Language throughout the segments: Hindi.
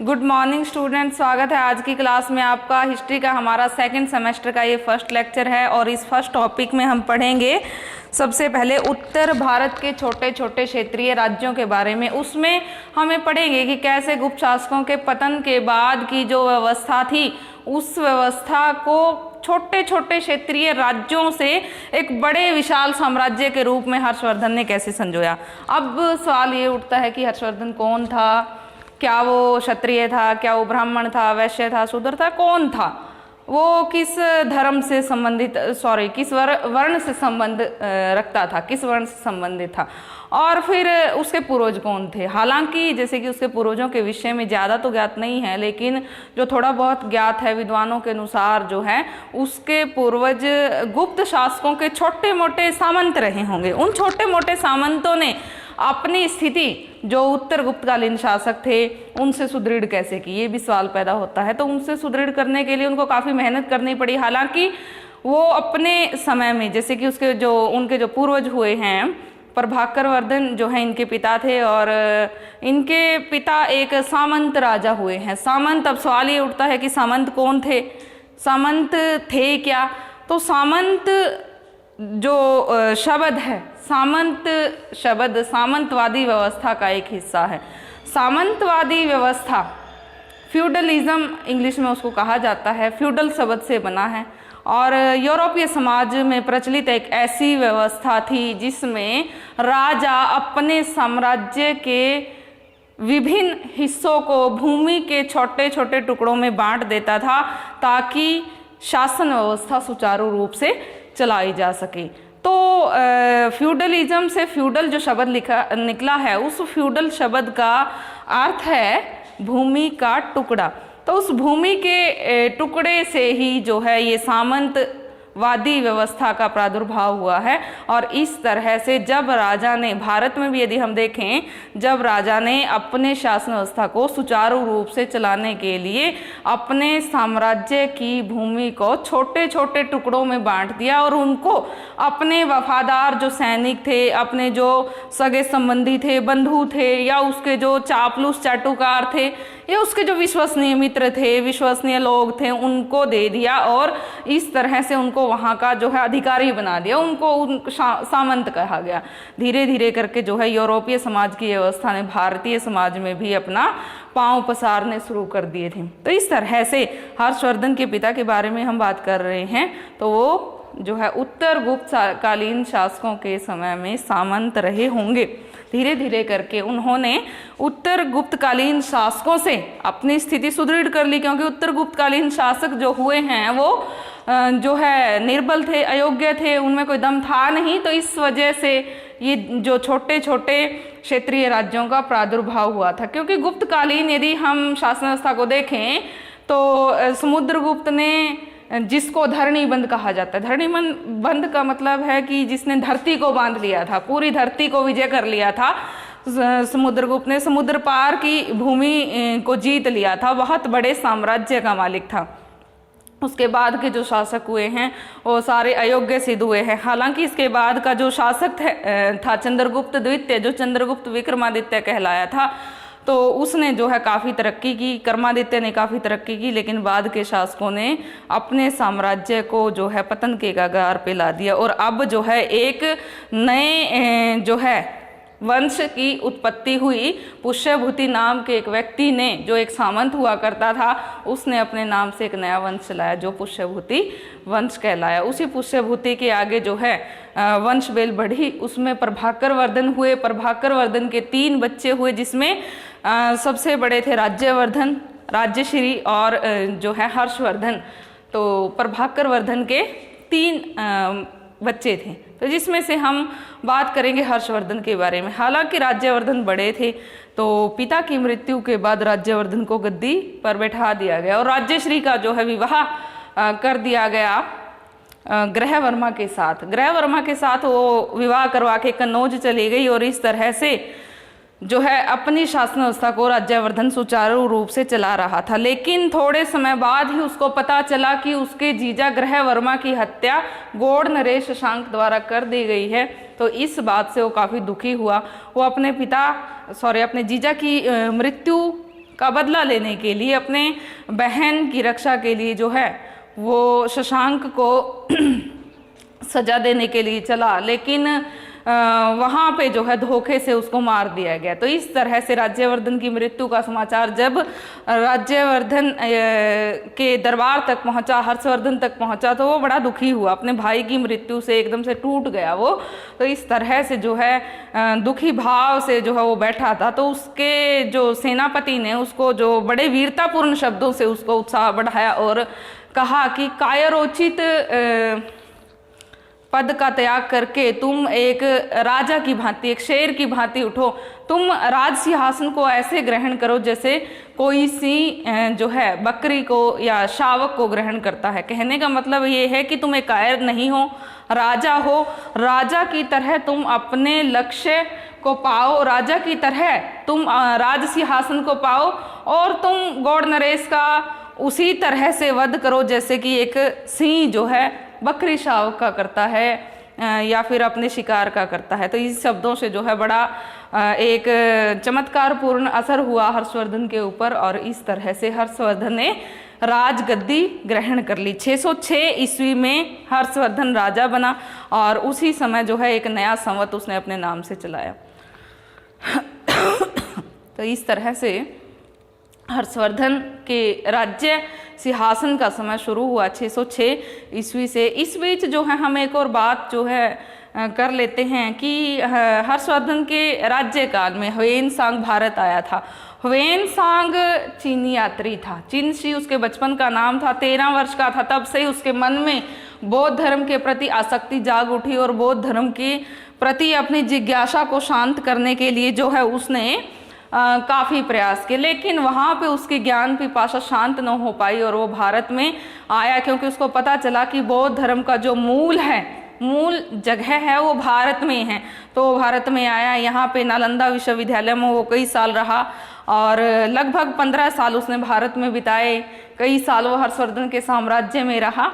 गुड मॉर्निंग स्टूडेंट, स्वागत है आज की क्लास में आपका। हिस्ट्री का हमारा सेकंड सेमेस्टर का ये फर्स्ट लेक्चर है और इस फर्स्ट टॉपिक में हम पढ़ेंगे सबसे पहले उत्तर भारत के छोटे छोटे क्षेत्रीय राज्यों के बारे में। उसमें हमें पढ़ेंगे कि कैसे गुप्त शासकों के पतन के बाद की जो व्यवस्था थी उस व्यवस्था को छोटे छोटे क्षेत्रीय राज्यों से एक बड़े विशाल साम्राज्य के रूप में हर्षवर्धन ने कैसे संजोया। अब सवाल ये उठता है कि हर्षवर्धन कौन था, क्या वो क्षत्रिय था, क्या वो ब्राह्मण था, वैश्य था, शूद्र था, कौन था, वो किस धर्म से संबंधित किस वर्ण से संबंध रखता था, किस वर्ण से संबंधित था, और फिर उसके पूर्वज कौन थे। हालांकि जैसे कि उसके पूर्वजों के विषय में ज़्यादा तो ज्ञात नहीं है, लेकिन जो थोड़ा बहुत ज्ञात है विद्वानों के अनुसार जो है उसके पूर्वज गुप्त शासकों के छोटे मोटे सामंत रहे होंगे। उन छोटे मोटे सामंतों ने अपनी स्थिति जो उत्तर गुप्तकालीन शासक थे उनसे सुदृढ़ कैसे की, ये भी सवाल पैदा होता है। तो उनसे सुदृढ़ करने के लिए उनको काफ़ी मेहनत करनी पड़ी। हालांकि वो अपने समय में जैसे कि उनके जो पूर्वज हुए हैं, प्रभाकर वर्धन जो है इनके पिता थे और इनके पिता एक सामंत राजा हुए हैं। सामंत, अब सवाल ये उठता है कि सामंत कौन थे, सामंत थे क्या। तो सामंत जो शब्द है, सामंत शब्द सामंतवादी व्यवस्था का एक हिस्सा है। सामंतवादी व्यवस्था फ्यूडलिज्म इंग्लिश में उसको कहा जाता है, फ्यूडल शब्द से बना है और यूरोपीय समाज में प्रचलित एक ऐसी व्यवस्था थी जिसमें राजा अपने साम्राज्य के विभिन्न हिस्सों को भूमि के छोटे छोटे टुकड़ों में बांट देता था ताकि शासन व्यवस्था सुचारू रूप से चलाई जा सके। तो फ्यूडलिज्म से फ्यूडल जो शब्द निकला है, उस फ्यूडल शब्द का अर्थ है भूमि का टुकड़ा। तो उस भूमि के टुकड़े से ही जो है ये सामंतवादी व्यवस्था का प्रादुर्भाव हुआ है। और इस तरह से जब राजा ने, भारत में भी यदि हम देखें, जब राजा ने अपने शासन व्यवस्था को सुचारू रूप से चलाने के लिए अपने साम्राज्य की भूमि को छोटे छोटे टुकड़ों में बांट दिया और उनको अपने वफादार जो सैनिक थे, अपने जो सगे संबंधी थे, बंधु थे, या उसके जो चापलूस चाटुकार थे, या उसके जो विश्वसनीय मित्र थे, विश्वसनीय लोग थे, उनको दे दिया और इस तरह से उनको वहाँ का जो है अधिकारी बना दिया, उनको सामंत कहा गया। धीरे धीरे करके जो है यूरोपीय समाज की व्यवस्था ने भारतीय समाज में भी अपना पांव पसारने शुरू कर दिए थे। तो इस तरह से हर्षवर्धन के पिता के बारे में हम बात कर रहे हैं। तो वो जो है उत्तर गुप्त कालीन शासकों के समय में सामंत रहे होंगे। धीरे धीरे करके उन्होंने उत्तर गुप्तकालीन शासकों से अपनी स्थिति सुदृढ़ कर ली, क्योंकि उत्तर गुप्तकालीन शासक जो हुए हैं वो जो है निर्बल थे, अयोग्य थे, उनमें कोई दम था नहीं। तो इस वजह से ये जो छोटे छोटे क्षेत्रीय राज्यों का प्रादुर्भाव हुआ था। क्योंकि गुप्तकालीन यदि हम शासन व्यवस्था को देखें तो समुद्रगुप्त ने, जिसको धरणी बंद कहा जाता है, धरणी बंद का मतलब है कि जिसने धरती को बांध लिया था, पूरी धरती को विजय कर लिया था, समुद्रगुप्त ने समुद्र पार की भूमि को जीत लिया था, बहुत बड़े साम्राज्य का मालिक था। उसके बाद के जो शासक हुए हैं वो सारे अयोग्य सिद्ध हुए हैं। हालांकि इसके बाद का जो शासक था चंद्रगुप्त द्वितीय, जो चंद्रगुप्त विक्रमादित्य कहलाया था, तो उसने जो है काफ़ी तरक्की की, कर्मादित्य ने काफ़ी तरक्की की, लेकिन बाद के शासकों ने अपने साम्राज्य को जो है पतन के कगार पे ला दिया। और अब जो है एक नए जो है वंश की उत्पत्ति हुई। पुष्यभूति नाम के एक व्यक्ति ने, जो एक सामंत हुआ करता था, उसने अपने नाम से एक नया वंश लाया जो पुष्यभूति वंश कहलाया। उसी पुष्यभूति के आगे जो है वंश बेल बढ़ी, उसमें प्रभाकर वर्धन हुए। प्रभाकर वर्धन के 3 बच्चे हुए, जिसमें सबसे बड़े थे राज्यवर्धन, राज्यश्री और जो है हर्षवर्धन। तो प्रभाकर वर्धन के 3 बच्चे थे। तो जिसमें से हम बात करेंगे हर्षवर्धन के बारे में। हालांकि राज्यवर्धन बड़े थे, तो पिता की मृत्यु के बाद राज्यवर्धन को गद्दी पर बैठा दिया गया और राज्यश्री का जो है विवाह कर दिया गया ग्रहवर्मा के साथ। ग्रहवर्मा के साथ वो विवाह करवा के कन्नौज चली गई और इस तरह से जो है अपनी शासन व्यवस्था को राज्यवर्धन सुचारू रूप से चला रहा था। लेकिन थोड़े समय बाद ही उसको पता चला कि उसके जीजा ग्रहवर्मा की हत्या गौड़ नरेश शशांक द्वारा कर दी गई है। तो इस बात से वो काफ़ी दुखी हुआ। वो अपने जीजा की मृत्यु का बदला लेने के लिए, अपने बहन की रक्षा के लिए जो है वो शशांक को सजा देने के लिए चला, लेकिन वहाँ पे जो है धोखे से उसको मार दिया गया। तो इस तरह से राज्यवर्धन की मृत्यु का समाचार जब राज्यवर्धन के दरबार तक पहुँचा, हर्षवर्धन तक पहुँचा, तो वो बड़ा दुखी हुआ, अपने भाई की मृत्यु से एकदम से टूट गया वो। तो इस तरह से जो है दुखी भाव से जो है वो बैठा था। तो उसके जो सेनापति ने उसको जो बड़े वीरतापूर्ण शब्दों से उसको उत्साह बढ़ाया और कहा कि कायरोचित पद का त्याग करके तुम एक राजा की भांति, एक शेर की भांति उठो, तुम राज सिंहासन को ऐसे ग्रहण करो जैसे कोई सिंह जो है बकरी को या शावक को ग्रहण करता है। कहने का मतलब ये है कि तुम एक कायर नहीं हो, राजा हो, राजा की तरह तुम अपने लक्ष्य को पाओ, राजा की तरह तुम राज सिंहासन को पाओ और तुम गौड़ नरेश का उसी तरह से वध करो जैसे कि एक सिंह जो है बकरी शावक का करता है या फिर अपने शिकार का करता है। तो इस शब्दों से जो है बड़ा एक चमत्कारपूर्ण असर हुआ हर्षवर्धन के ऊपर और इस तरह से हर्षवर्धन ने राजगद्दी ग्रहण कर ली। 606 ईस्वी में हर्षवर्धन राजा बना और उसी समय जो है एक नया संवत उसने अपने नाम से चलाया। तो इस तरह से हर्षवर्धन के राज्य सिंहासन का समय शुरू हुआ 606 ईस्वी से। इस बीच जो है हम एक और बात जो है कर लेते हैं कि हर्षवर्धन के राज्यकाल में ह्वेनसांग भारत आया था। ह्वेनसांग चीनी यात्री था, चीन शी उसके बचपन का नाम था। 13 वर्ष का था तब से ही उसके मन में बौद्ध धर्म के प्रति आसक्ति जाग उठी और बौद्ध धर्म के प्रति अपनी जिज्ञासा को शांत करने के लिए जो है उसने काफ़ी प्रयास किए, लेकिन वहाँ पे उसकी ज्ञान पिपासा शांत न हो पाई और वो भारत में आया क्योंकि उसको पता चला कि बौद्ध धर्म का जो मूल है, मूल जगह है वो भारत में है। तो वो भारत में आया, यहाँ पे नालंदा विश्वविद्यालय में वो कई साल रहा और लगभग 15 साल उसने भारत में बिताए, कई साल वो हर्षवर्धन के साम्राज्य में रहा।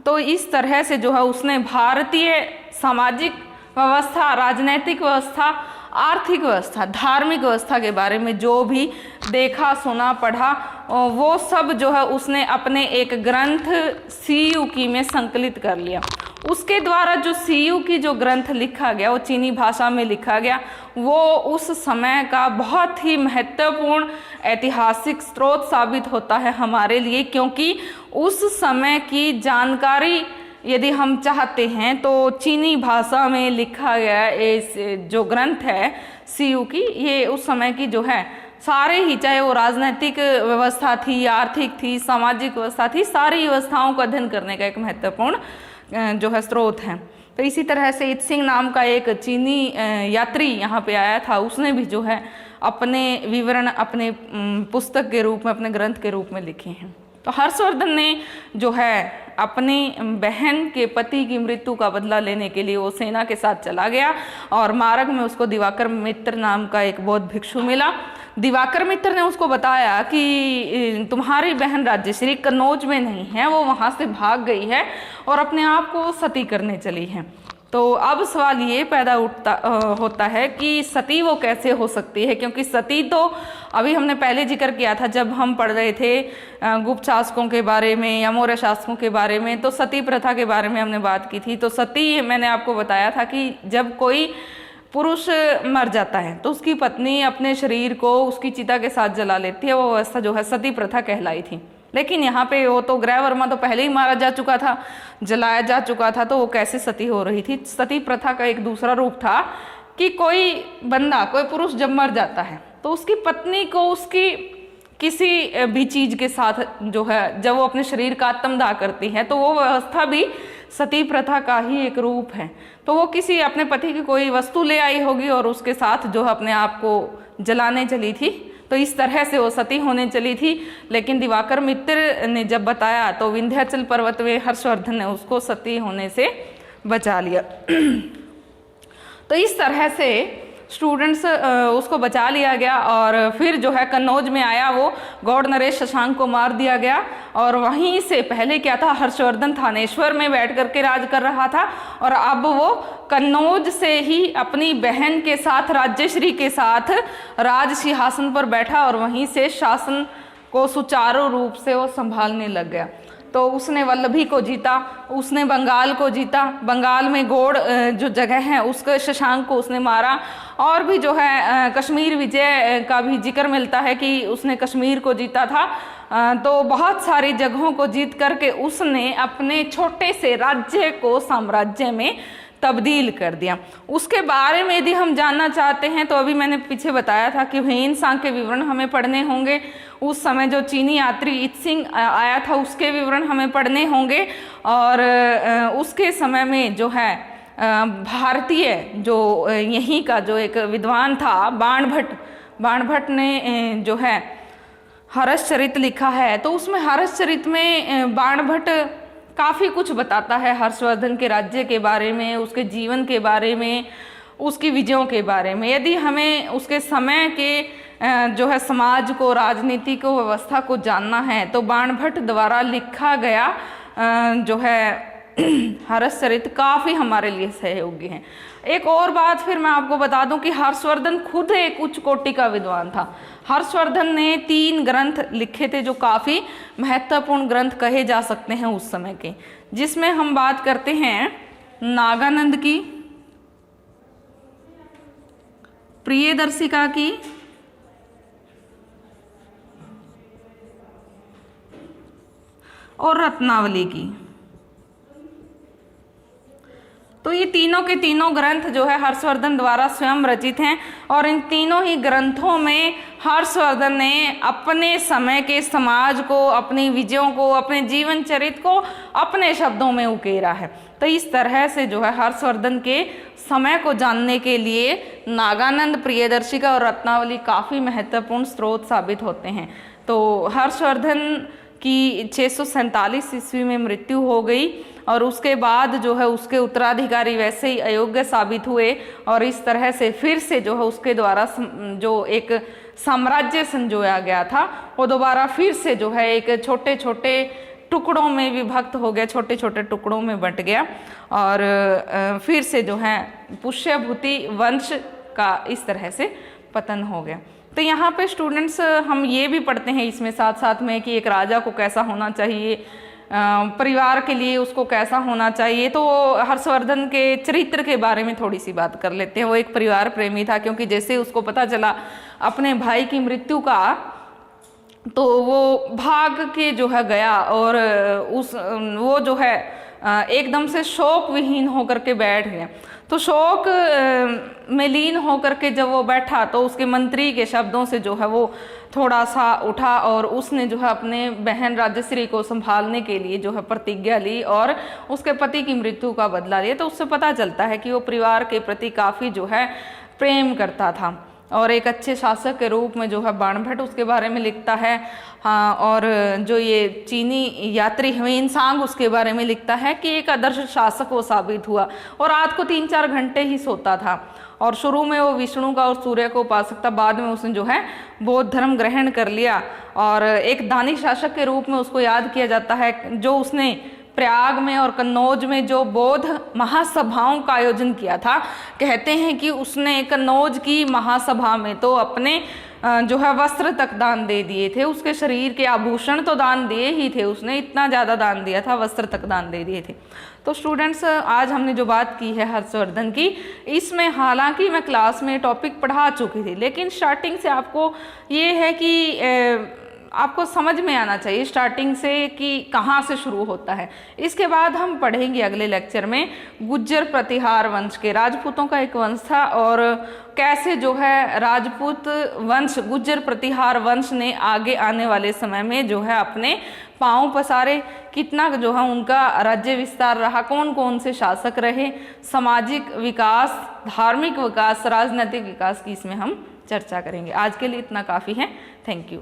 तो इस तरह से जो है उसने भारतीय सामाजिक व्यवस्था, राजनैतिक व्यवस्था, आर्थिक व्यवस्था, धार्मिक व्यवस्था के बारे में जो भी देखा, सुना, पढ़ा, वो सब जो है उसने अपने एक ग्रंथ सीयूकी में संकलित कर लिया। उसके द्वारा जो सीयूकी जो ग्रंथ लिखा गया वो चीनी भाषा में लिखा गया, वो उस समय का बहुत ही महत्वपूर्ण ऐतिहासिक स्रोत साबित होता है हमारे लिए, क्योंकि उस समय की जानकारी यदि हम चाहते हैं तो चीनी भाषा में लिखा गया इस जो ग्रंथ है सीयूकी, ये उस समय की जो है सारे ही, चाहे वो राजनीतिक व्यवस्था थी, आर्थिक थी, सामाजिक व्यवस्था थी, सारी व्यवस्थाओं का अध्ययन करने का एक महत्वपूर्ण जो है स्रोत है। तो इसी तरह से इत सिंह नाम का एक चीनी यात्री यहाँ पे आया था, उसने भी जो है अपने विवरण अपने पुस्तक के रूप में, अपने ग्रंथ के रूप में लिखे हैं। तो हर्षवर्धन ने जो है अपनी बहन के पति की मृत्यु का बदला लेने के लिए वो सेना के साथ चला गया और मार्ग में उसको दिवाकर मित्र नाम का एक बौद्ध भिक्षु मिला। दिवाकर मित्र ने उसको बताया कि तुम्हारी बहन राज्यश्री कन्नौज में नहीं है, वो वहाँ से भाग गई है और अपने आप को सती करने चली है। तो अब सवाल ये पैदा होता है कि सती वो कैसे हो सकती है, क्योंकि सती तो अभी हमने पहले जिक्र किया था जब हम पढ़ रहे थे गुप्त शासकों के बारे में या मौर्य शासकों के बारे में, तो सती प्रथा के बारे में हमने बात की थी। तो सती मैंने आपको बताया था कि जब कोई पुरुष मर जाता है तो उसकी पत्नी अपने शरीर को उसकी चिता के साथ जला लेती है, वो अवस्था जो है सती प्रथा कहलाई थी। लेकिन यहाँ पे वो तो गृहवर्मा तो पहले ही मारा जा चुका था, जलाया जा चुका था, तो वो कैसे सती हो रही थी। सती प्रथा का एक दूसरा रूप था कि कोई बंदा, कोई पुरुष जब मर जाता है तो उसकी पत्नी को उसकी किसी भी चीज के साथ जो है जब वो अपने शरीर का आत्मदाह करती है तो वो व्यवस्था भी सती प्रथा का ही एक रूप है। तो वो किसी अपने पति की कोई वस्तु ले आई होगी और उसके साथ जो है अपने आप को जलाने चली थी, तो इस तरह से वो सती होने चली थी। लेकिन दिवाकर मित्र ने जब बताया तो विंध्याचल पर्वत में हर्षवर्धन ने उसको सती होने से बचा लिया। तो इस तरह से स्टूडेंट्स उसको बचा लिया गया और फिर जो है कन्नौज में आया वो गौड़ नरेश शशांक को मार दिया गया। और वहीं से पहले क्या था, हर्षवर्धन थानेश्वर में बैठ करके राज कर रहा था और अब वो कन्नौज से ही अपनी बहन के साथ राज्यश्री के साथ राज सिंहासन पर बैठा और वहीं से शासन को सुचारू रूप से वो संभालने लग गया। तो उसने वल्लभी को जीता, उसने बंगाल को जीता, बंगाल में गौड़ जो जगह है उसके शशांक को उसने मारा। और भी जो है कश्मीर विजय का भी जिक्र मिलता है कि उसने कश्मीर को जीता था। तो बहुत सारी जगहों को जीत करके उसने अपने छोटे से राज्य को साम्राज्य में तब्दील कर दिया। उसके बारे में यदि हम जानना चाहते हैं तो अभी मैंने पीछे बताया था कि ह्वेन-सांग के विवरण हमें पढ़ने होंगे। उस समय जो चीनी यात्री इत्सिंग आया था उसके विवरण हमें पढ़ने होंगे। और उसके समय में जो है भारतीय जो यहीं का जो एक विद्वान था बाणभट्ट ने जो है हर्षचरित लिखा है। तो उसमें हर्षचरित में बाणभट्ट काफ़ी कुछ बताता है हर्षवर्धन के राज्य के बारे में, उसके जीवन के बारे में, उसकी विजयों के बारे में। यदि हमें उसके समय के जो है समाज को, राजनीति को, व्यवस्था को जानना है तो बाणभट्ट द्वारा लिखा गया जो है हर्षचरित काफ़ी हमारे लिए सहयोगी हैं। एक और बात फिर मैं आपको बता दूं कि हर्षवर्धन खुद एक उच्च कोटि का विद्वान था। हर्षवर्धन ने 3 ग्रंथ लिखे थे जो काफ़ी महत्वपूर्ण ग्रंथ कहे जा सकते हैं उस समय के, जिसमें हम बात करते हैं नागानंद की, प्रियदर्शिका की और रत्नावली की। तो ये तीनों के तीनों ग्रंथ जो है हर्षवर्धन द्वारा स्वयं रचित हैं और इन तीनों ही ग्रंथों में हर्षवर्धन ने अपने समय के समाज को, अपनी विजयों को, अपने जीवन चरित्र को अपने शब्दों में उकेरा है। तो इस तरह से जो है हर्षवर्धन के समय को जानने के लिए नागानंद, प्रियदर्शिका और रत्नावली काफ़ी महत्वपूर्ण स्रोत साबित होते हैं। तो हर्षवर्धन की 647 ईस्वी में मृत्यु हो गई और उसके बाद जो है उसके उत्तराधिकारी वैसे ही अयोग्य साबित हुए और इस तरह से फिर से जो है उसके द्वारा जो एक साम्राज्य संजोया गया था वो दोबारा फिर से जो है एक छोटे छोटे टुकड़ों में विभक्त हो गया, छोटे छोटे टुकड़ों में बंट गया और फिर से जो है पुष्यभूति वंश का इस तरह से पतन हो गया। तो यहाँ पे स्टूडेंट्स हम ये भी पढ़ते हैं इसमें साथ साथ में कि एक राजा को कैसा होना चाहिए, परिवार के लिए उसको कैसा होना चाहिए। तो हर्षवर्धन के चरित्र के बारे में थोड़ी सी बात कर लेते हैं। वो एक परिवार प्रेमी था, क्योंकि जैसे उसको पता चला अपने भाई की मृत्यु का तो वो भाग के जो है गया और वो जो है एकदम से शोक विहीन होकर के बैठ गया। तो शोक में लीन होकर के जब वो बैठा तो उसके मंत्री के शब्दों से जो है वो थोड़ा सा उठा और उसने जो है अपने बहन राज्यश्री को संभालने के लिए जो है प्रतिज्ञा ली और उसके पति की मृत्यु का बदला लिया। तो उससे पता चलता है कि वो परिवार के प्रति काफ़ी जो है प्रेम करता था और एक अच्छे शासक के रूप में जो है बाणभट्ट उसके बारे में लिखता है। हाँ, और जो ये चीनी यात्री ह्वेन-सांग उसके बारे में लिखता है कि एक आदर्श शासक वो साबित हुआ और रात को 3-4 घंटे ही सोता था और शुरू में वो विष्णु का और सूर्य को उपासक था। बाद में उसने जो है बौद्ध धर्म ग्रहण कर लिया और एक दानी शासक के रूप में उसको याद किया जाता है। जो उसने प्रयाग में और कन्नौज में जो बौद्ध महासभाओं का आयोजन किया था, कहते हैं कि उसने कन्नौज की महासभा में तो अपने जो है वस्त्र तक दान दे दिए थे। उसके शरीर के आभूषण तो दान दिए ही थे, उसने इतना ज़्यादा दान दिया था, वस्त्र तक दान दे दिए थे। तो स्टूडेंट्स आज हमने जो बात की है हर्षवर्धन की, इसमें हालांकि मैं क्लास में टॉपिक पढ़ा चुकी थी, लेकिन स्टार्टिंग से आपको ये है कि आपको समझ में आना चाहिए स्टार्टिंग से कि कहाँ से शुरू होता है। इसके बाद हम पढ़ेंगे अगले लेक्चर में गुज्जर प्रतिहार वंश के, राजपूतों का एक वंश था और कैसे जो है राजपूत वंश गुज्जर प्रतिहार वंश ने आगे आने वाले समय में जो है अपने पांव पसारे, कितना जो है उनका राज्य विस्तार रहा, कौन कौन से शासक रहे, सामाजिक विकास, धार्मिक विकास, राजनीतिक विकास की इसमें हम चर्चा करेंगे। आज के लिए इतना काफ़ी है। Thank you.